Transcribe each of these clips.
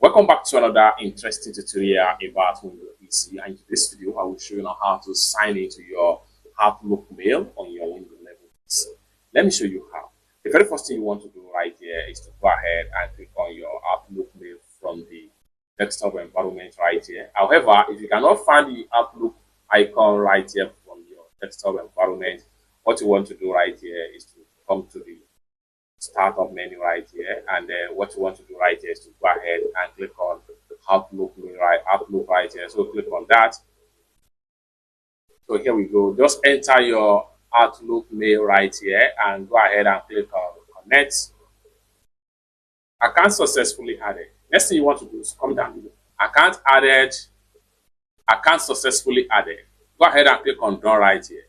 Welcome back to another interesting tutorial about Windows PC, and in this video I will show you now how to sign into your Outlook mail on your Windows 11 PC. Let me show you how. The very first thing you want to do right here is to go ahead and click on your Outlook mail from the desktop environment right here. However, if you cannot find the Outlook icon right here from your desktop environment, what you want to do right here is to come to the startup menu right here, and then what you want to do right here is to go ahead and click on Outlook right here. So click on that. So here we go. Just enter your Outlook mail right here and go ahead and click on connect. Account successfully added. Next thing you want to do is come down below. Account added. Account successfully added. Go ahead and click on done right here.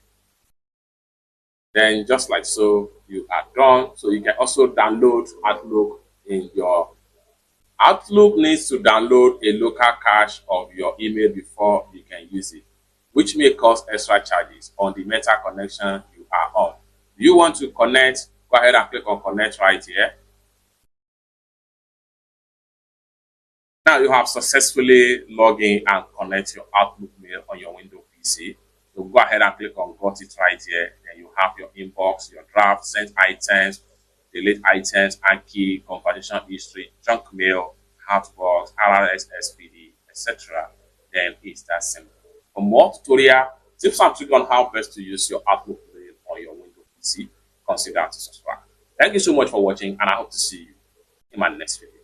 Then just like so, you are done. So you can also download Outlook in your Outlook needs to download a local cache of your email before you can use it, which may cause extra charges on the Meta connection you are on. Do you want to connect? Go ahead and click on connect right here. Now you have successfully logged in and connect your Outlook mail on your Windows PC. So go ahead and click on got it right here. Then you have your inbox, your draft, sent items, delete items, and key, conversation history, junk mail, outbox, RSS-feed, etc. Then it's that simple. For more tutorial, tips and tricks on how best to use your Outlook mail on your Windows PC, consider to subscribe. Thank you so much for watching, and I hope to see you in my next video.